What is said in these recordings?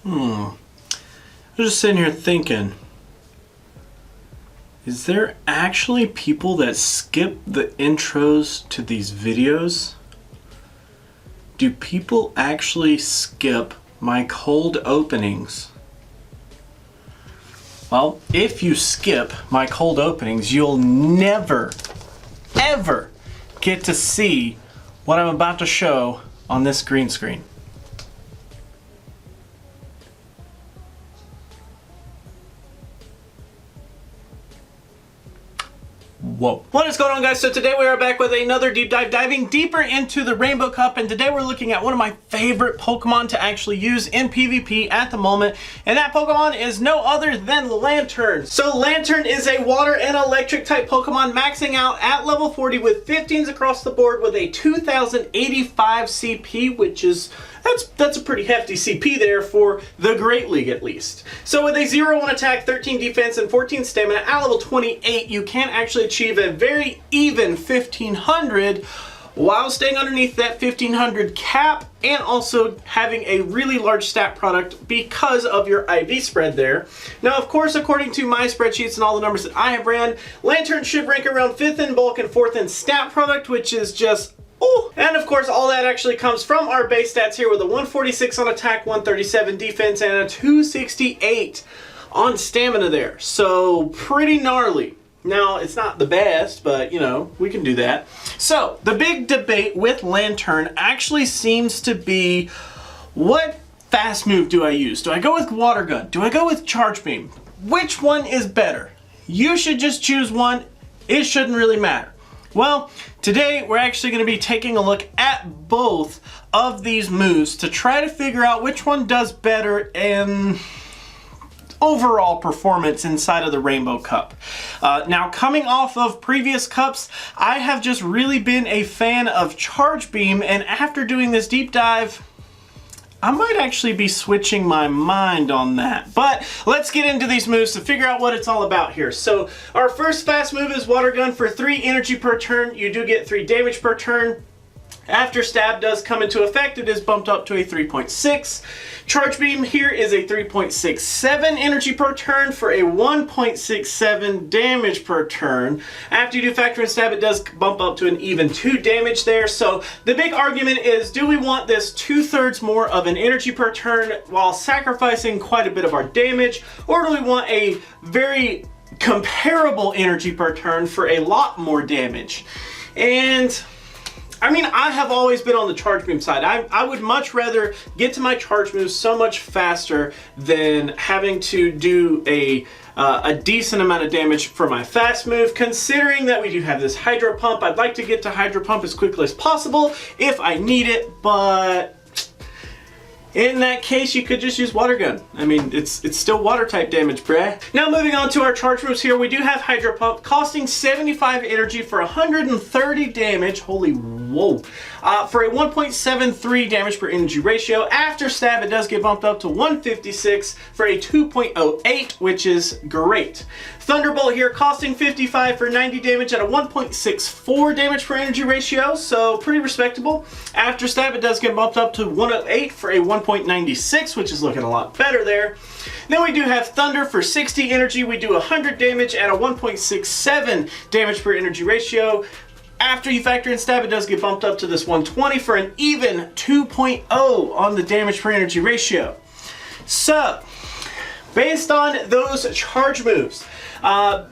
I'm just sitting here thinking, is there actually people that skip the intros to these videos? Do people actually skip my cold openings? Well, if you skip my cold openings, you'll never, ever get to see what I'm about to show on this green screen. Whoa. What is going on, guys? So today we are back with another deep dive, diving deeper into the Rainbow Cup, and today we're looking at one of my favorite Pokemon to actually use in PvP at the moment, and that Pokemon is no other than Lanturn. So Lanturn is a water and electric type Pokemon, maxing out at level 40 with 15s across the board with a 2085 CP, which is that's a pretty hefty CP there for the Great League at least. So with a 0-1 attack, 13 defense, and 14 stamina at level 28, you can actually achieve a very even 1500 while staying underneath that 1500 cap and also having a really large stat product because of your IV spread there. Now, of course, according to my spreadsheets and all the numbers that I have ran, Lanturn should rank around 5th in bulk and 4th in stat product, which is just ooh. And of course, all that actually comes from our base stats here with a 146 on attack, 137 defense, and a 268 on stamina there. So pretty gnarly. Now, it's not the best, but you know, we can do that. So the big debate with Lanturn actually seems to be, what fast move do I use? Do I go with Water Gun? Do I go with Charge Beam? Which one is better? You should just choose one. It shouldn't really matter. Well, today we're actually going to be taking a look at both of these moves to try to figure out which one does better in overall performance inside of the Rainbow Cup. Now, coming off of previous cups, I have just really been a fan of Charge Beam, and after doing this deep dive, I might actually be switching my mind on that. But let's get into these moves to figure out what it's all about here. So our first fast move is Water Gun for 3 energy per turn. You do get 3 damage per turn. After stab does come into effect, it is bumped up to a 3.6. Charge Beam here is a 3.67 energy per turn for a 1.67 damage per turn. After you do factor in stab, it does bump up to an even 2 damage there. So the big argument is, do we want this 2/3 more of an energy per turn while sacrificing quite a bit of our damage, or do we want a very comparable energy per turn for a lot more damage? And I mean, I have always been on the Charge Beam side. I would much rather get to my charge moves so much faster than having to do a decent amount of damage for my fast move. Considering that we do have this Hydro Pump, I'd like to get to Hydro Pump as quickly as possible if I need it, but in that case, you could just use Water Gun. I mean, it's still water type damage, bruh. Now moving on to our charge moves here, we do have Hydro Pump, costing 75 energy for 130 damage. Holy whoa. For a 1.73 damage per energy ratio. After stab, it does get bumped up to 156 for a 2.08, which is great. Thunderbolt here, costing 55 for 90 damage at a 1.64 damage per energy ratio, so pretty respectable. After stab, it does get bumped up to 108 for a 1.96, which is looking a lot better there. Then we do have Thunder for 60 energy. We do 100 damage at a 1.67 damage per energy ratio. After you factor in stab, it does get bumped up to this 120 for an even 2.0 on the damage per energy ratio. So, based on those charge moves,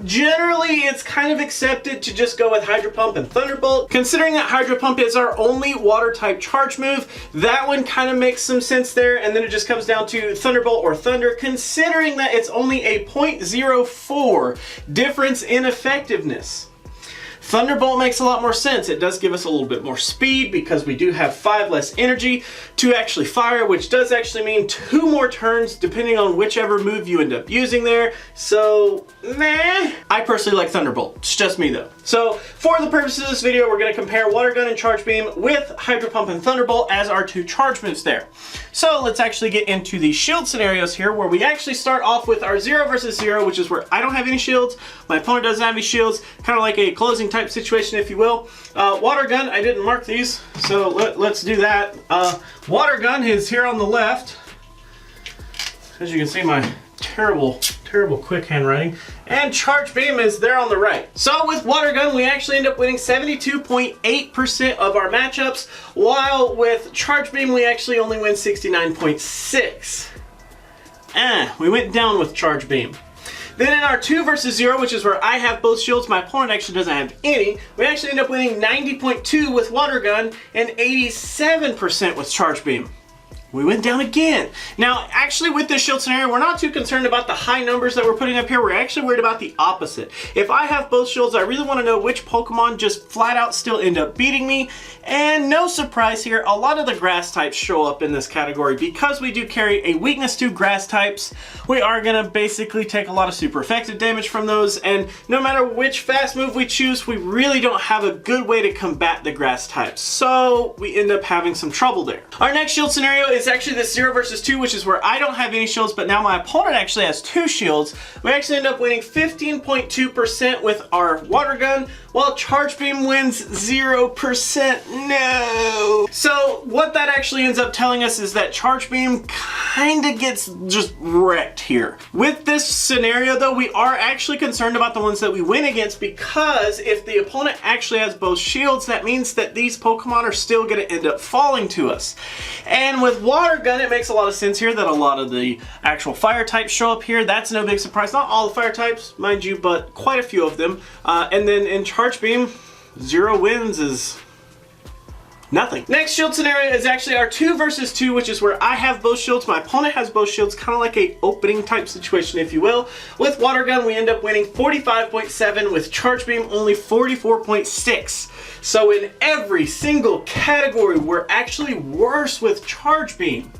generally it's kind of accepted to just go with Hydro Pump and Thunderbolt. Considering that Hydro Pump is our only water type charge move, that one kind of makes some sense there, and then it just comes down to Thunderbolt or Thunder, considering that it's only a 0.04 difference in effectiveness. Thunderbolt makes a lot more sense. It does give us a little bit more speed because we do have 5 less energy to actually fire, which does actually mean 2 more turns depending on whichever move you end up using there. So, meh. I personally like Thunderbolt. It's just me though. So, for the purposes of this video, we're going to compare Water Gun and Charge Beam with Hydro Pump and Thunderbolt as our 2 charge moves there. So, let's actually get into the shield scenarios here, where we actually start off with our 0 versus 0, which is where I don't have any shields, my opponent doesn't have any shields, kind of like a closing type situation, if you will. Water Gun, I didn't mark these, so let's do that. Water Gun is here on the left. as you can see, my terrible quick handwriting. And Charge Beam is there on the right. So with Water Gun, we actually end up winning 72.8% of our matchups, while with Charge Beam, we actually only win 69.6%. We went down with Charge Beam. Then in our 2 versus 0, which is where I have both shields, my opponent actually doesn't have any, we actually end up winning 90.2% with Water Gun and 87% with Charge Beam. We went down again. Now, actually with this shield scenario, we're not too concerned about the high numbers that we're putting up here. We're actually worried about the opposite. If I have both shields, I really want to know which Pokemon just flat out still end up beating me. And no surprise here, a lot of the grass types show up in this category. Because we do carry a weakness to grass types, we are going to basically take a lot of super effective damage from those. And no matter which fast move we choose, we really don't have a good way to combat the grass types. So we end up having some trouble there. Our next shield scenario is actually this 0 versus 2, which is where I don't have any shields, but now my opponent actually has 2 shields. We actually end up winning 15.2% with our Water Gun, while Charge Beam wins 0%. No! So what that actually ends up telling us is that Charge Beam kinda gets just wrecked here. With this scenario though, we are actually concerned about the ones that we win against, because if the opponent actually has both shields, that means that these Pokemon are still gonna end up falling to us. And with Water Gun, it makes a lot of sense here that a lot of the actual fire types show up here. That's no big surprise. Not all the fire types, mind you, but quite a few of them. And then in Charge Beam, 0 wins is nothing. Next shield scenario is actually our 2 versus 2, which is where I have both shields, my opponent has both shields, kind of like a opening type situation, if you will. With Water Gun, we end up winning 45.7%, with Charge Beam only 44.6%. So in every single category, we're actually worse with Charge Beam.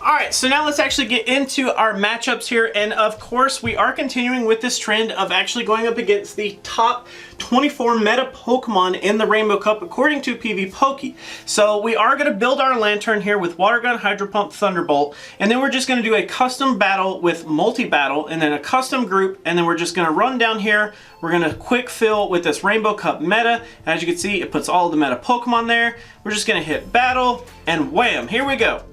Alright, so now let's actually get into our matchups here, and of course we are continuing with this trend of actually going up against the top 24 meta Pokemon in the Rainbow Cup according to PvPoke. So we are going to build our Lanturn here with Water Gun, Hydro Pump, Thunderbolt, and then we're just going to do a custom battle with multi-battle, and then a custom group, and then we're just going to run down here. We're going to quick fill with this Rainbow Cup meta. As you can see, it puts all the meta Pokemon there. We're just going to hit battle, and wham, here we go.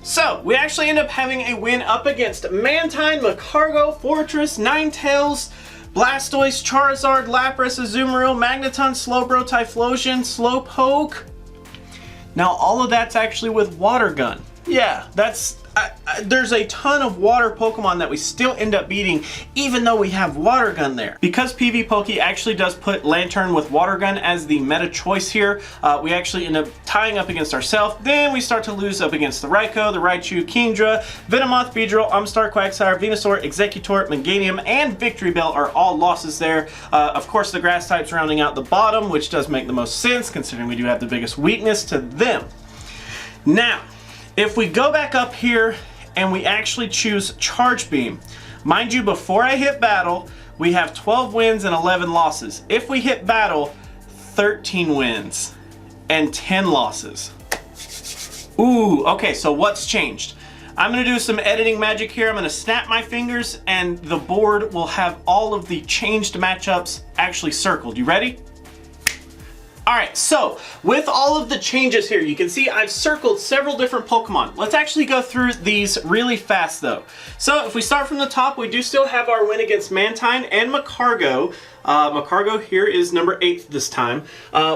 So, we actually end up having a win up against Mantine, Magcargo, Fortress, Ninetales, Blastoise, Charizard, Lapras, Azumarill, Magneton, Slowbro, Typhlosion, Slowpoke. Now, all of that's actually with Water Gun. Yeah, that's... there's a ton of water Pokemon that we still end up beating even though we have Water Gun there. Because PvPoke actually does put Lanturn with Water Gun as the meta choice here, we actually end up tying up against ourselves. Then we start to lose up against the Raikou, the Raichu, Kingdra, Venomoth, Beedrill, Umstar, Quagsire, Venusaur, Exeggutor, Meganium, and Victory Bell are all losses there. Of course, the grass types rounding out the bottom, which does make the most sense considering we do have the biggest weakness to them. Now, if we go back up here and we actually choose Charge Beam, mind you, before I hit battle, we have 12 wins and 11 losses. If we hit battle, 13 wins and 10 losses. Ooh, okay, so what's changed? I'm gonna do some editing magic here. I'm gonna snap my fingers and the board will have all of the changed matchups actually circled. You ready? Alright, so with all of the changes here, you can see I've circled several different Pokemon. Let's actually go through these really fast though. So if we start from the top, we do still have our win against Mantine and Magcargo. Magcargo here is number 8 this time.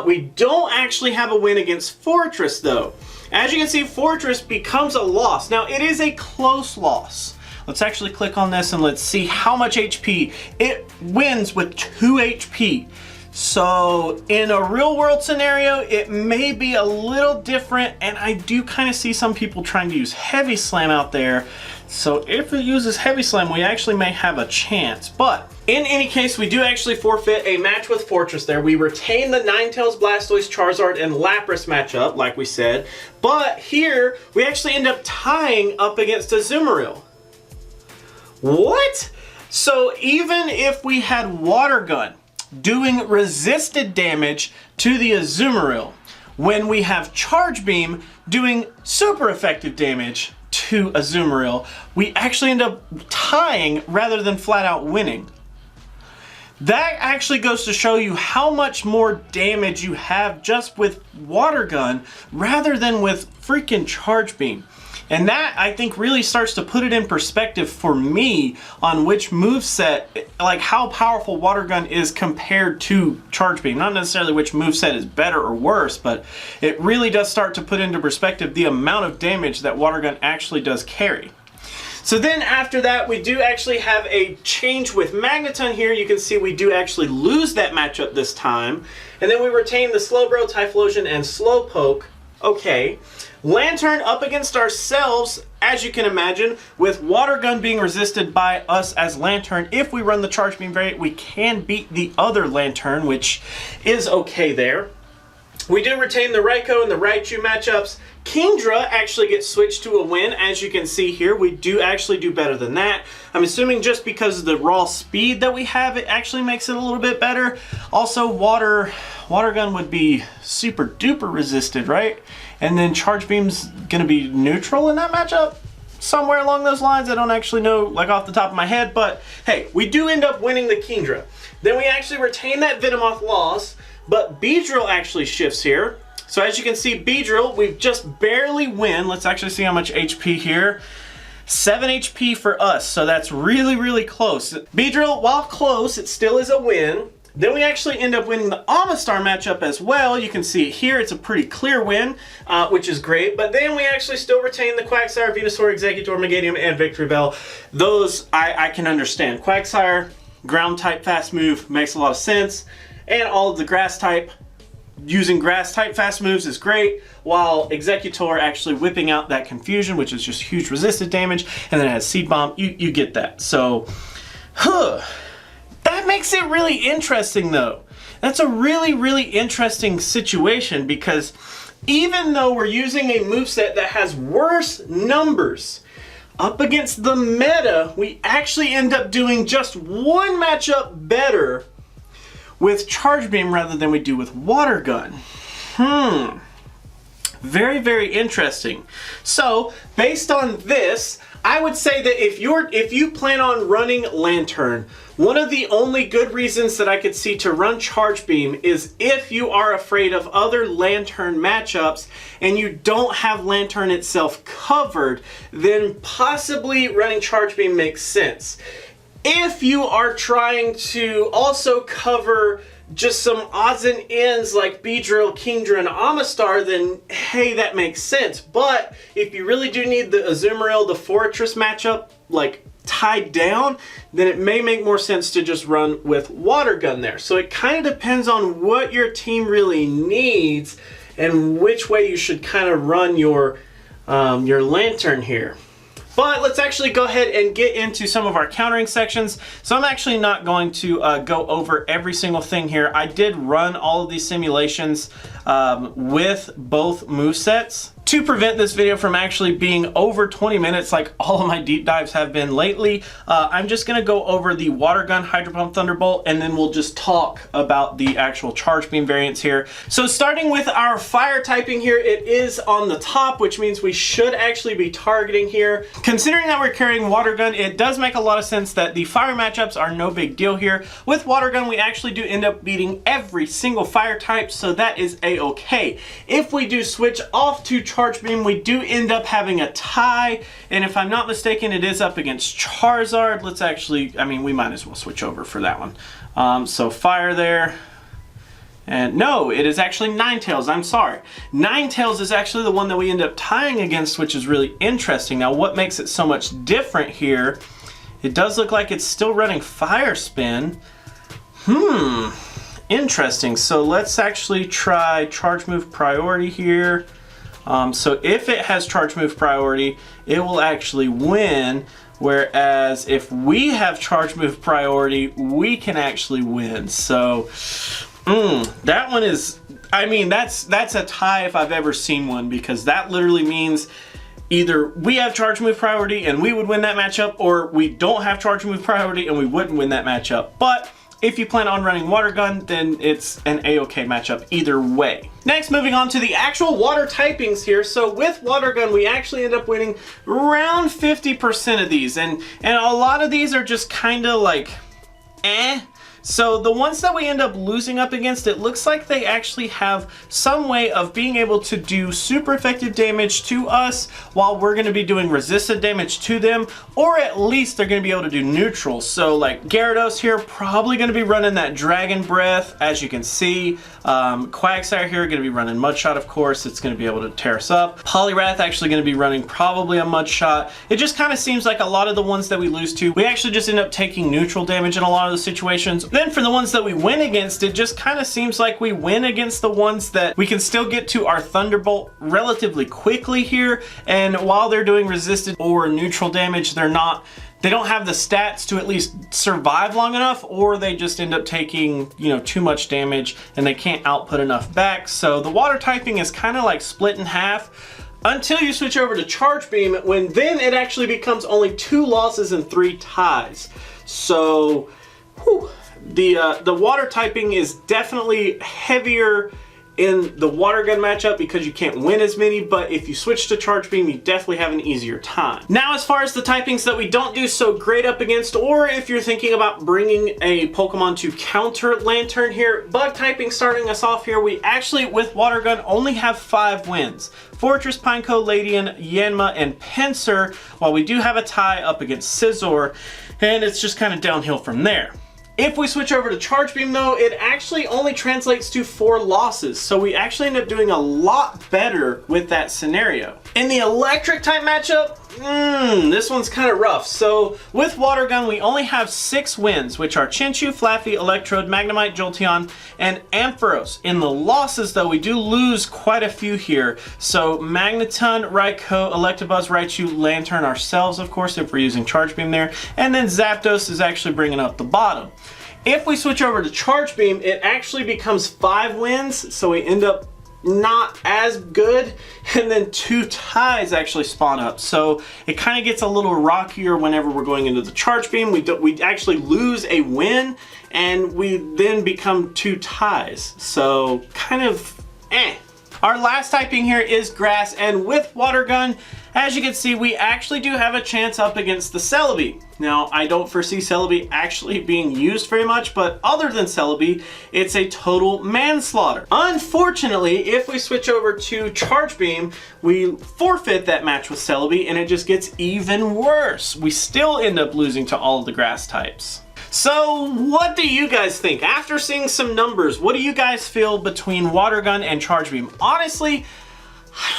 We don't actually have a win against Fortress though. As you can see, Fortress becomes a loss. Now it is a close loss. Let's actually click on this and let's see how much HP. It wins with 2 HP. So in a real world scenario, it may be a little different, and I do kind of see some people trying to use Heavy Slam out there. So if it uses Heavy Slam, we actually may have a chance. But in any case, we do actually forfeit a match with Fortress there. We retain the Ninetales, Blastoise, Charizard, and Lapras matchup, like we said. But here, we actually end up tying up against Azumarill. What? So even if we had Water Gun doing resisted damage to the Azumarill, when we have Charge Beam doing super effective damage to Azumarill, we actually end up tying rather than flat out winning. That actually goes to show you how much more damage you have just with water gun rather than with freaking charge beam. And that, I think, really starts to put it in perspective for me on which moveset, like how powerful water gun is compared to charge beam. Not necessarily which moveset is better or worse, but it really does start to put into perspective the amount of damage that water gun actually does carry. So then after that, we do actually have a change with Magneton here. You can see we do actually lose that matchup this time. And then we retain the Slowbro, Typhlosion, and Slowpoke. Okay. Lanturn up against ourselves, as you can imagine, with Water Gun being resisted by us as Lanturn. If we run the Charge Beam variant, we can beat the other Lanturn, which is okay there. We do retain the Raikou and the Raichu matchups. Kingdra actually gets switched to a win, as you can see here. We do actually do better than that. I'm assuming just because of the raw speed that we have, it actually makes it a little bit better. Also, Water Gun would be super duper resisted, right? And then Charge Beam's gonna be neutral in that matchup? Somewhere along those lines. I don't actually know, like, off the top of my head, but hey, we do end up winning the Kingdra. Then we actually retain that Venomoth loss, but Beedrill actually shifts here. So as you can see, Beedrill, we've just barely win. Let's actually see how much HP here. 7 HP for us, so that's really, really close. Beedrill, while close, it still is a win. Then we actually end up winning the Amistar matchup as well. You can see it here, it's a pretty clear win, which is great. But then we actually still retain the Quagsire, Venusaur, Exeggutor, Megadium, and Victory Bell. Those I can understand. Quagsire, ground type fast move, makes a lot of sense. And all of the grass type, using grass type fast moves is great, while Exeggutor actually whipping out that Confusion, which is just huge resisted damage, and then it has Seed Bomb. You get that. So, that makes it really interesting though. That's a really, really interesting situation, because even though we're using a moveset that has worse numbers, up against the meta, we actually end up doing just one matchup better with Charge Beam rather than we do with Water Gun. Very, very interesting. So, based on this, I would say that if you plan on running Lanturn, one of the only good reasons that I could see to run Charge Beam is if you are afraid of other Lanturn matchups and you don't have Lanturn itself covered, then possibly running Charge Beam makes sense. If you are trying to also cover just some odds and ends like Beedrill, Kingdra, and Amistar, then hey, that makes sense. But if you really do need the Azumarill, the Fortress matchup, like tied down, then it may make more sense to just run with Water Gun there. So it kind of depends on what your team really needs and which way you should kind of run your Lanturn here. But let's actually go ahead and get into some of our countering sections. So I'm actually not going to go over every single thing here. I did run all of these simulations with both movesets. To prevent this video from actually being over 20 minutes like all of my deep dives have been lately, I'm just going to go over the Water Gun, Hydro Pump, Thunderbolt, and then we'll just talk about the actual Charge Beam variants here. So starting with our fire typing here, it is on the top, which means we should actually be targeting here. Considering that we're carrying Water Gun, it does make a lot of sense that the fire matchups are no big deal here. With Water Gun, we actually do end up beating every single fire type, so that is a-okay. If we do switch off to Charge Beam, we do end up having a tie, and if I'm not mistaken, it is up against Charizard. Let's actually, I mean, we might as well switch over for that one. So fire there. And no, it is actually Ninetales, I'm sorry. Ninetales is actually the one that we end up tying against, which is really interesting. Now, what makes it so much different here, it does look like it's still running Fire Spin. Interesting. So let's actually try Charge Move Priority here. So if it has Charge Move Priority, it will actually win. Whereas if we have Charge Move Priority, we can actually win. So that one is, I mean, that's a tie if I've ever seen one, because that literally means either we have Charge Move Priority and we would win that matchup, or we don't have Charge Move Priority and we wouldn't win that matchup. But if you plan on running Water Gun, then it's an a-okay matchup either way. Next, moving on to the actual water typings here. So with Water Gun, we actually end up winning around 50% of these. And a lot of these are just kind of like, So the ones that we end up losing up against, it looks like they actually have some way of being able to do super effective damage to us while we're going to be doing resistant damage to them, or at least they're going to be able to do neutral. So like Gyarados here, probably going to be running that Dragon Breath, as you can see. Quagsire here, going to be running Mud Shot, of course. It's going to be able to tear us up. Poliwrath actually going to be running probably a Mud Shot. It just kind of seems like a lot of the ones that we lose to, we actually just end up taking neutral damage in a lot of the situations. Then for the ones that we win against, it just kind of seems like we win against the ones that we can still get to our Thunderbolt relatively quickly here, and while they're doing resisted or neutral damage, they don't have the stats to at least survive long enough, or they just end up taking, you know, too much damage and they can't output enough back. So the water typing is kind of like split in half until you switch over to Charge Beam, when then it actually becomes only 2 losses and 3 ties. So whew, the water typing is definitely heavier in the water gun matchup because you can't win as many, but if you switch to Charge Beam, you definitely have an easier time. Now, as far as the typings that we don't do so great up against, or if you're thinking about bringing a Pokemon to counter Lanturn here, bug typing starting us off here, we actually, with water gun, only have 5 wins. Fortress, Pineco, Ladian, Yanma, and Pinsir, while we do have a tie up against Scizor, and it's just kind of downhill from there. If we switch over to Charge Beam though, it actually only translates to 4 losses. So we actually end up doing a lot better with that scenario. In the electric type matchup, this one's kind of rough. So with Water Gun, we only have 6 wins, which are Chinchou, Flaffy, Electrode, Magnemite, Jolteon, and Ampharos. In the losses though, we do lose quite a few here. So Magneton, Raikou, Electabuzz, Raichu, Lanturn ourselves, of course, if we're using Charge Beam there. And then Zapdos is actually bringing up the bottom. If we switch over to Charge Beam, it actually becomes 5 wins, so we end up not as good, and then 2 ties actually spawn up. So it kind of gets a little rockier whenever we're going into the Charge Beam. We actually lose a win, and we then become 2 ties. So kind of Our last typing here is Grass, and with Water Gun, as you can see, we actually do have a chance up against the Celebi. Now, I don't foresee Celebi actually being used very much, but other than Celebi, it's a total manslaughter. Unfortunately, if we switch over to Charge Beam, we forfeit that match with Celebi, and it just gets even worse. We still end up losing to all of the grass types. So what do you guys think? After seeing some numbers, what do you guys feel between Water Gun and Charge Beam? Honestly,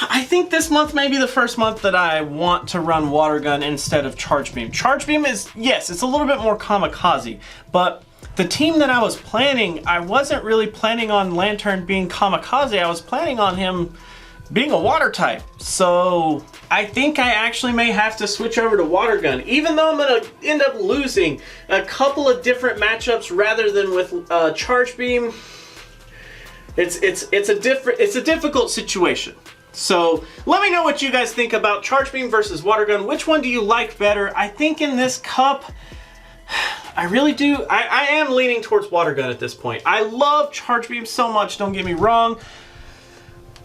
I think this month may be the first month that I want to run Water Gun instead of Charge Beam. Charge Beam is, yes, it's a little bit more kamikaze, but the team that I was planning, I wasn't really planning on Lanturn being kamikaze. I was planning on him being a water type. So I think I actually may have to switch over to Water Gun, even though I'm gonna end up losing a couple of different matchups rather than with Charge Beam. It's a difficult situation. So let me know what you guys think about Charge Beam versus Water Gun. Which one do you like better? I think in this cup, I really do. I am leaning towards Water Gun at this point. I love Charge Beam so much, don't get me wrong,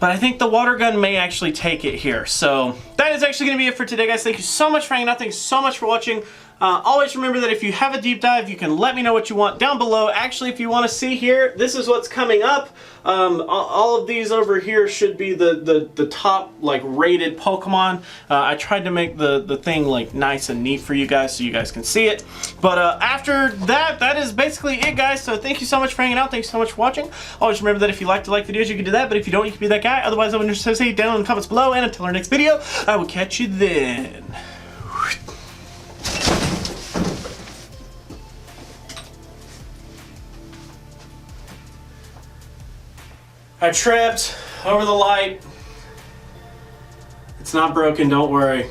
but I think the Water Gun may actually take it here. So that is actually going to be it for today, guys. Thank you so much for hanging out. Thanks so much for watching. Always remember that if you have a deep dive, you can let me know what you want down below. Actually, if you want to see here, this is what's coming up. All of these over here should be the top like rated Pokemon. I tried to make the thing like nice and neat for you guys so you guys can see it. But after that, that is basically it, guys. So thank you so much for hanging out. Thanks so much for watching. Always remember that if you like to like videos, you can do that. But if you don't, you can be that guy. Otherwise, I would just say down in the comments below. And until our next video, I will catch you then. I tripped over the light. It's not broken, don't worry.